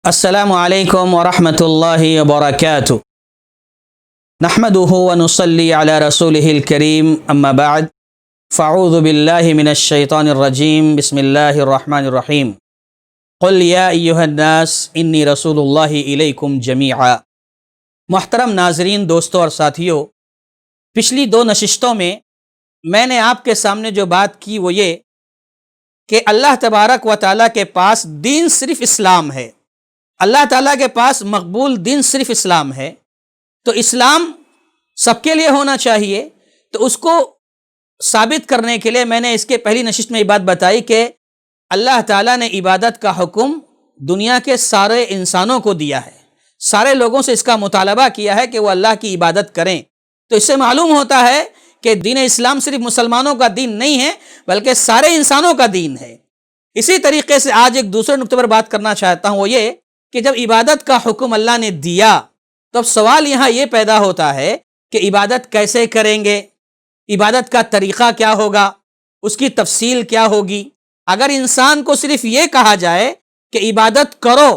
السلام علیکم ورحمۃ اللہ وبرکاتہ نحمده ونصلی علی رسولہ الکریم اما بعد فاعوذ باللہ من الشیطان الرجیم بسم اللہ الرحمن الرحیم قل یا ایہا الناس انی رسول اللہ الیکم جمیعا۔ محترم ناظرین، دوستوں اور ساتھیوں، پچھلی دو نشستوں میں نے آپ کے سامنے جو بات کی وہ یہ کہ اللہ تبارک و تعالیٰ کے پاس دین صرف اسلام ہے، اللہ تعالیٰ کے پاس مقبول دین صرف اسلام ہے، تو اسلام سب کے لیے ہونا چاہیے۔ تو اس کو ثابت کرنے کے لیے میں نے اس کے پہلی نشست میں یہ بات بتائی کہ اللہ تعالیٰ نے عبادت کا حکم دنیا کے سارے انسانوں کو دیا ہے، سارے لوگوں سے اس کا مطالبہ کیا ہے کہ وہ اللہ کی عبادت کریں۔ تو اس سے معلوم ہوتا ہے کہ دین اسلام صرف مسلمانوں کا دین نہیں ہے بلکہ سارے انسانوں کا دین ہے۔ اسی طریقے سے آج ایک دوسرے نقطے پر بات کرنا چاہتا ہوں، وہ یہ کہ جب عبادت کا حکم اللہ نے دیا تو اب سوال یہاں یہ پیدا ہوتا ہے کہ عبادت کیسے کریں گے، عبادت کا طریقہ کیا ہوگا، اس کی تفصیل کیا ہوگی۔ اگر انسان کو صرف یہ کہا جائے کہ عبادت کرو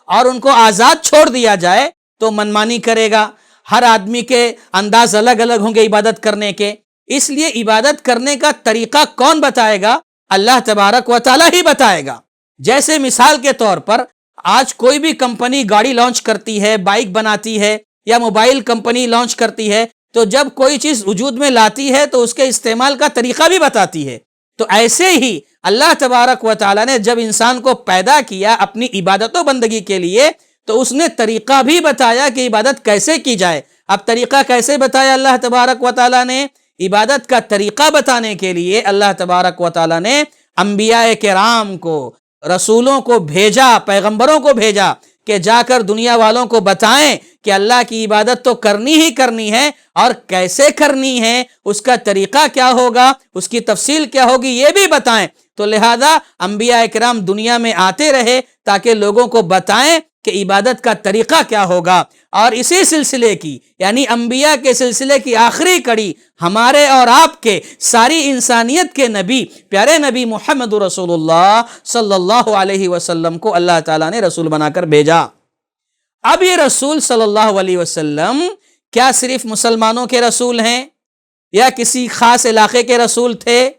اور ان کو آزاد چھوڑ دیا جائے تو منمانی کرے گا۔ ہر آدمی کے انداز الگ الگ ہوں گے عبادت کرنے کے، اس لیے عبادت کرنے کا طریقہ کون بتائے گا؟ اللہ تبارک و تعالیٰ ہی بتائے گا۔ جیسے مثال کے طور پر آج کوئی بھی کمپنی گاڑی لانچ کرتی ہے، بائک بناتی ہے یا موبائل کمپنی لانچ کرتی ہے، تو جب کوئی چیز وجود میں لاتی ہے تو اس کے استعمال کا طریقہ بھی بتاتی ہے۔ تو ایسے ہی اللہ تبارک و تعالیٰ نے جب انسان کو پیدا کیا اپنی عبادت و بندگی کے لیے تو اس نے طریقہ بھی بتایا کہ عبادت کیسے کی جائے۔ اب طریقہ کیسے بتایا اللہ تبارک و تعالیٰ نے؟ عبادت کا طریقہ بتانے کے لیے اللہ تبارک و تعالیٰ نے انبیاء کرام کو، رسولوں کو بھیجا، پیغمبروں کو بھیجا کہ جا کر دنیا والوں کو بتائیں کہ اللہ کی عبادت تو کرنی ہی کرنی ہے، اور کیسے کرنی ہے، اس کا طریقہ کیا ہوگا، اس کی تفصیل کیا ہوگی، یہ بھی بتائیں۔ تو لہذا انبیاء کرام دنیا میں آتے رہے تاکہ لوگوں کو بتائیں کہ عبادت کا طریقہ کیا ہوگا۔ اور اسی سلسلے کی یعنی انبیاء کے سلسلے کی آخری کڑی ہمارے اور آپ کے، ساری انسانیت کے نبی، پیارے نبی محمد رسول اللہ صلی اللہ علیہ وسلم کو اللہ تعالیٰ نے رسول بنا کر بھیجا۔ اب یہ رسول صلی اللہ علیہ وسلم کیا صرف مسلمانوں کے رسول ہیں یا کسی خاص علاقے کے رسول تھے؟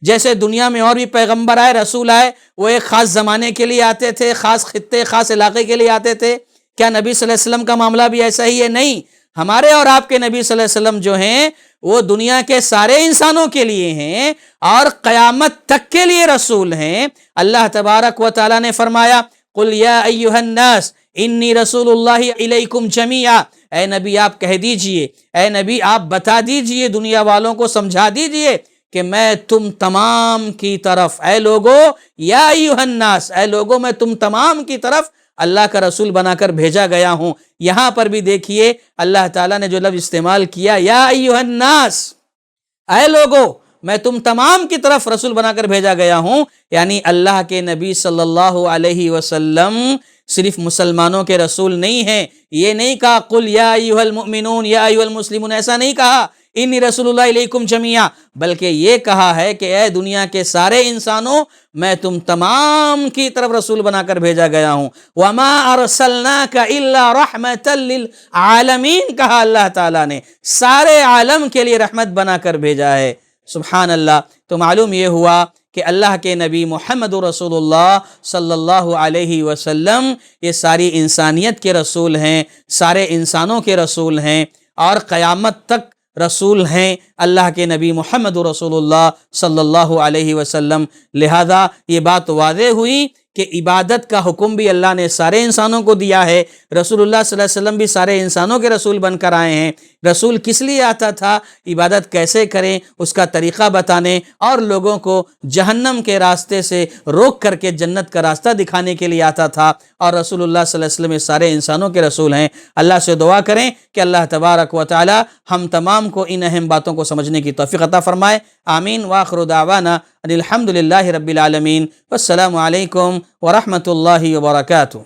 جیسے دنیا میں اور بھی پیغمبر آئے، رسول آئے، وہ ایک خاص زمانے کے لیے آتے تھے، خاص خطے، خاص علاقے کے لیے آتے تھے۔ کیا نبی صلی اللہ علیہ وسلم کا معاملہ بھی ایسا ہی ہے؟ نہیں، ہمارے اور آپ کے نبی صلی اللہ علیہ وسلم جو ہیں وہ دنیا کے سارے انسانوں کے لیے ہیں اور قیامت تک کے لیے رسول ہیں۔ اللہ تبارک و تعالیٰ نے فرمایا قل یا ایھا الناس انی رسول اللہ الیکم جمیعا۔ اے نبی آپ کہہ دیجئے، اے نبی آپ بتا دیجئے، دنیا والوں کو سمجھا دیجئے کہ میں تم تمام کی طرف، اے لوگو، یا ایھا الناس، اے لوگو میں تم تمام کی طرف اللہ کا رسول بنا کر بھیجا گیا ہوں۔ یہاں پر بھی دیکھیے اللہ تعالیٰ نے جو لفظ استعمال کیا، یا ایھا الناس، اے لوگو میں تم تمام کی طرف رسول بنا کر بھیجا گیا ہوں، یعنی اللہ کے نبی صلی اللہ علیہ وسلم صرف مسلمانوں کے رسول نہیں ہیں۔ یہ نہیں کہا قل یا ایھا المؤمنون یا ایھا المسلمون، ایسا نہیں کہا انی رسول اللہ علیکم جمیعا، بلکہ یہ کہا ہے کہ اے دنیا کے سارے انسانوں میں تم تمام کی طرف رسول بنا کر بھیجا گیا ہوں۔ وما ارسلناک الا رحمتا للعالمین، کہا اللہ تعالیٰ نے، سارے عالم کے لیے رحمت بنا کر بھیجا ہے۔ سبحان اللہ۔ تو معلوم یہ ہوا کہ اللہ کے نبی محمد رسول اللہ صلی اللہ علیہ وسلم یہ ساری انسانیت کے رسول ہیں، سارے انسانوں کے رسول ہیں اور قیامت تک رسول ہیں اللہ کے نبی محمد رسول اللہ صلی اللہ علیہ وسلم۔ لہذا یہ بات واضح ہوئی کہ عبادت کا حکم بھی اللہ نے سارے انسانوں کو دیا ہے، رسول اللہ صلی اللہ علیہ وسلم بھی سارے انسانوں کے رسول بن کر آئے ہیں۔ رسول کس لیے آتا تھا؟ عبادت کیسے کریں اس کا طریقہ بتانے اور لوگوں کو جہنم کے راستے سے روک کر کے جنت کا راستہ دکھانے کے لیے آتا تھا، اور رسول اللہ صلی اللہ علیہ وسلم سارے انسانوں کے رسول ہیں۔ اللہ سے دعا کریں کہ اللہ تبارک و تعالی ہم تمام کو ان اہم باتوں کو سمجھنے کی توفیق عطا فرمائے۔ آمین۔ وآخر دعوانا ان الحمد للہ رب العالمین۔ والسلام علیکم ورحمۃ اللہ وبرکاتہ۔